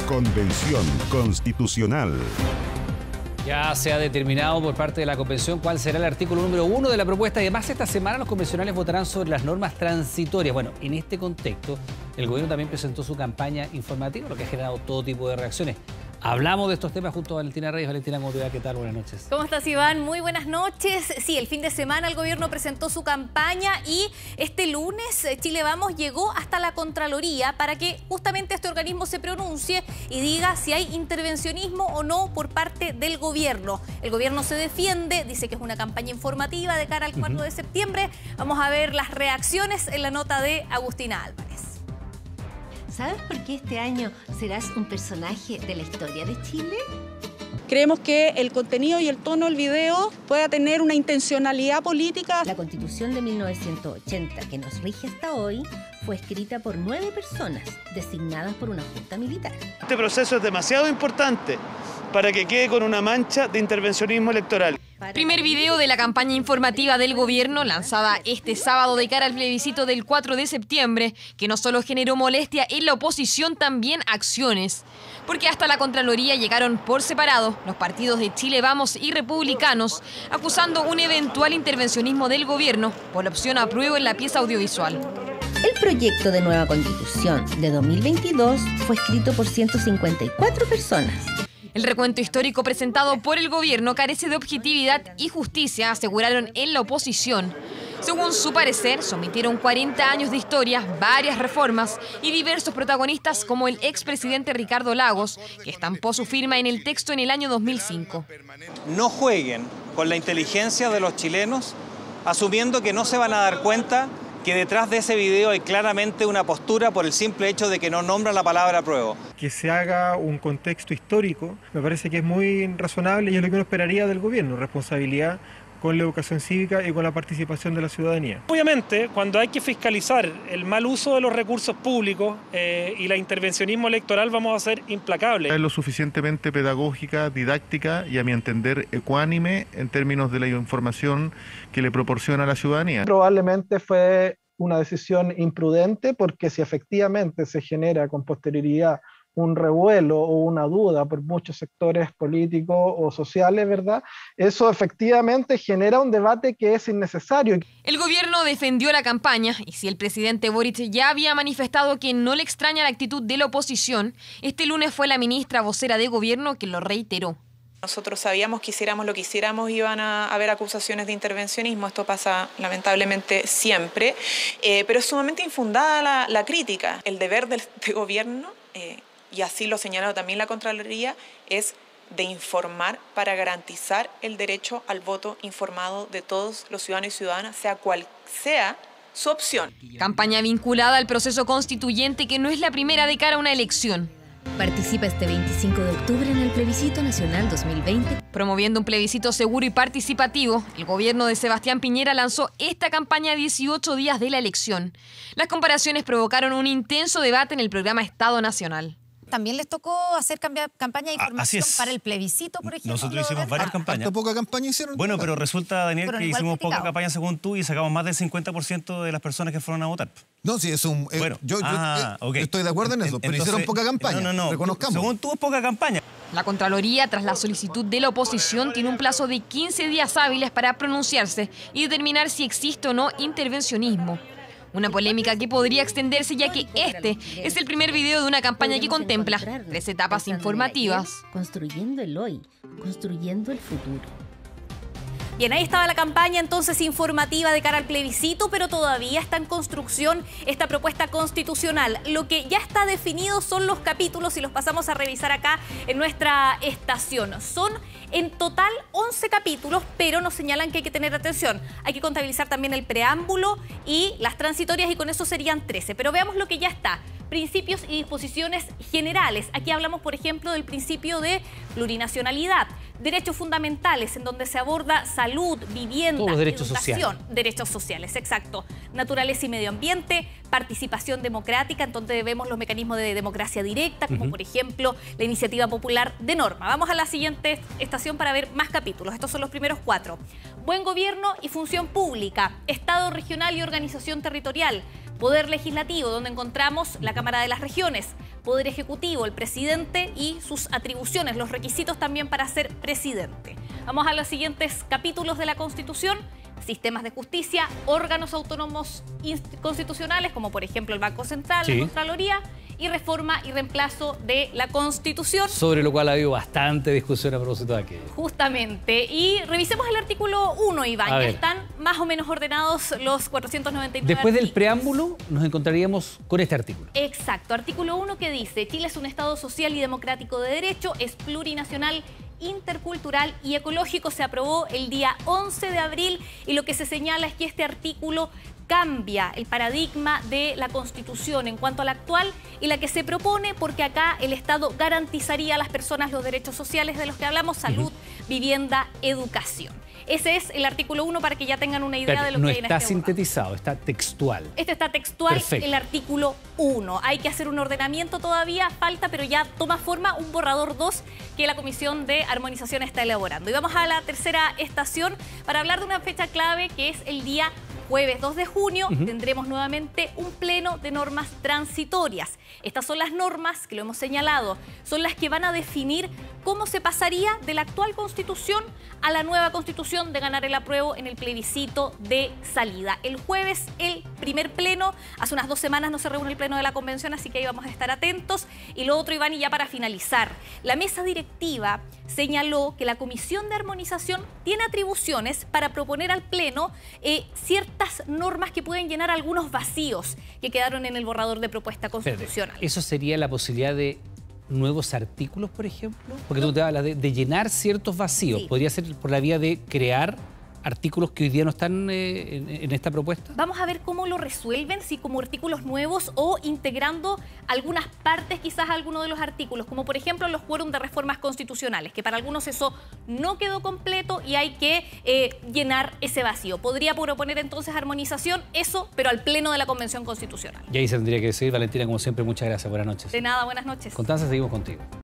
Convención Constitucional. Ya se ha determinado por parte de la Convención cuál será el artículo número 1 de la propuesta y además esta semana los convencionales votarán sobre las normas transitorias. Bueno, en este contexto, el gobierno también presentó su campaña informativa, lo que ha generado todo tipo de reacciones. Hablamos de estos temas junto a Valentina Reyes. Valentina, ¿cómo te va? ¿Qué tal? Buenas noches. ¿Cómo estás, Iván? Muy buenas noches. Sí, el fin de semana el gobierno presentó su campaña y este lunes Chile Vamos llegó hasta la Contraloría para que justamente este organismo se pronuncie y diga si hay intervencionismo o no por parte del gobierno. El gobierno se defiende, dice que es una campaña informativa de cara al 4 de septiembre. Vamos a ver las reacciones en la nota de Agustina Álvarez. ¿Sabes por qué este año serás un personaje de la historia de Chile? Creemos que el contenido y el tono del video pueda tener una intencionalidad política. La Constitución de 1980, que nos rige hasta hoy, fue escrita por 9 personas, designadas por una junta militar. Este proceso es demasiado importante para que quede con una mancha de intervencionismo electoral. Primer video de la campaña informativa del gobierno lanzada este sábado de cara al plebiscito del 4 de septiembre, que no solo generó molestia en la oposición, también acciones. Porque hasta la Contraloría llegaron por separado los partidos de Chile Vamos y Republicanos, acusando un eventual intervencionismo del gobierno por la opción apruebo en la pieza audiovisual. El proyecto de nueva Constitución de 2022 fue escrito por 154 personas. El recuento histórico presentado por el gobierno carece de objetividad y justicia, aseguraron en la oposición. Según su parecer, se omitieron 40 años de historia, varias reformas y diversos protagonistas como el expresidente Ricardo Lagos, que estampó su firma en el texto en el año 2005. No jueguen con la inteligencia de los chilenos, asumiendo que no se van a dar cuenta que detrás de ese video hay claramente una postura por el simple hecho de que no nombran la palabra apruebo. Que se haga un contexto histórico me parece que es muy razonable y es lo que uno esperaría del gobierno, responsabilidad con la educación cívica y con la participación de la ciudadanía. Obviamente, cuando hay que fiscalizar el mal uso de los recursos públicos y el intervencionismo electoral, vamos a ser implacables. Es lo suficientemente pedagógica, didáctica y, a mi entender, ecuánime en términos de la información que le proporciona a la ciudadanía. Probablemente fue una decisión imprudente porque si efectivamente se genera con posterioridad un revuelo o una duda por muchos sectores políticos o sociales, ¿verdad? Eso efectivamente genera un debate que es innecesario. El gobierno defendió la campaña y si el presidente Boric ya había manifestado que no le extraña la actitud de la oposición, este lunes fue la ministra vocera de gobierno que lo reiteró. Nosotros sabíamos que hiciéramos lo que hiciéramos iban a haber acusaciones de intervencionismo, esto pasa lamentablemente siempre, pero es sumamente infundada la crítica. El deber de gobierno, y así lo señaló también la Contraloría, es de informar para garantizar el derecho al voto informado de todos los ciudadanos y ciudadanas, sea cual sea su opción. Campaña vinculada al proceso constituyente que no es la primera de cara a una elección. Participa este 25 de octubre en el Plebiscito Nacional 2020. Promoviendo un plebiscito seguro y participativo, el gobierno de Sebastián Piñera lanzó esta campaña a 18 días de la elección. Las comparaciones provocaron un intenso debate en el programa Estado Nacional. También les tocó hacer campaña de información para el plebiscito, por ejemplo. Nosotros hicimos varias campañas. ¿Cuánta poca campaña hicieron? Bueno, pero resulta, Daniel, Pero que hicimos poca campaña según tú y sacamos más del 50% de las personas que fueron a votar. No, sí, es un... Bueno, yo estoy de acuerdo en eso, pero hicieron poca campaña. No, reconozcamos. Según tú es poca campaña. La Contraloría, tras la solicitud de la oposición, tiene un plazo de 15 días hábiles para pronunciarse y determinar si existe o no intervencionismo. Una polémica que podría extenderse ya que este es el primer video de una campaña que contempla 3 etapas informativas. Construyendo el hoy, construyendo el futuro. Bien, ahí estaba la campaña entonces informativa de cara al plebiscito, pero todavía está en construcción esta propuesta constitucional. Lo que ya está definido son los capítulos y los pasamos a revisar acá en nuestra estación. Son en total 11 capítulos, pero nos señalan que hay que tener atención. Hay que contabilizar también el preámbulo y las transitorias y con eso serían 13. Pero veamos lo que ya está. Principios y disposiciones generales. Aquí hablamos, por ejemplo, del principio de plurinacionalidad. Derechos fundamentales, en donde se aborda salud, vivienda, educación, derechos sociales, exacto. Naturaleza y medio ambiente, participación democrática, en donde vemos los mecanismos de democracia directa, como por ejemplo la iniciativa popular de norma. Vamos a la siguiente estación para ver más capítulos. Estos son los primeros 4. Buen gobierno y función pública, Estado regional y organización territorial, Poder legislativo, donde encontramos la Cámara de las Regiones, Poder Ejecutivo, el presidente y sus atribuciones, los requisitos también para ser presidente. Vamos a los siguientes capítulos de la Constitución. Sistemas de justicia, órganos autónomos constitucionales, como por ejemplo el Banco Central, la Contraloría, y reforma y reemplazo de la Constitución. Sobre lo cual ha habido bastante discusión a propósito de aquello. Justamente. Y revisemos el artículo 1, Iván. Ya están más o menos ordenados los 499 Después del preámbulo nos encontraríamos con este artículo. Exacto. Artículo 1 que dice: Chile es un Estado social y democrático de derecho, es plurinacional, intercultural y ecológico. Se aprobó el día 11 de abril y lo que se señala es que este artículo cambia el paradigma de la Constitución en cuanto a la actual y la que se propone, porque acá el Estado garantizaría a las personas los derechos sociales de los que hablamos: salud, vivienda, educación. Ese es el artículo 1 para que ya tengan una idea de lo que viene. No está sintetizado, está textual. Este está textual. Perfecto. El artículo 1. Hay que hacer un ordenamiento todavía, falta, pero ya toma forma un borrador 2 que la Comisión de Armonización está elaborando. Y vamos a la tercera estación para hablar de una fecha clave que es el día jueves 2 de junio. Tendremos nuevamente un pleno de normas transitorias. Estas son las normas que lo hemos señalado, son las que van a definir cómo se pasaría de la actual Constitución a la nueva Constitución de ganar el apruebo en el plebiscito de salida. El jueves, el primer pleno. Hace unas 2 semanas no se reúne el pleno de la Convención, así que ahí vamos a estar atentos. Y lo otro, Iván, y ya para finalizar, la mesa directiva señaló que la Comisión de Armonización tiene atribuciones para proponer al pleno ciertas normas que pueden llenar algunos vacíos que quedaron en el borrador de propuesta constitucional. ¿Eso sería la posibilidad de nuevos artículos, por ejemplo? Porque tú te hablas de llenar ciertos vacíos. ¿Podría ser por la vía de crear artículos que hoy día no están en esta propuesta? Vamos a ver cómo lo resuelven, si como artículos nuevos o integrando algunas partes, quizás alguno de los artículos, como por ejemplo los quórum de reformas constitucionales, que para algunos eso no quedó completo y hay que llenar ese vacío. Podría proponer entonces armonización, eso, pero al pleno de la Convención Constitucional. Y ahí se tendría que decir. Valentina, como siempre, muchas gracias. Buenas noches. De nada, buenas noches. Constanza, seguimos contigo.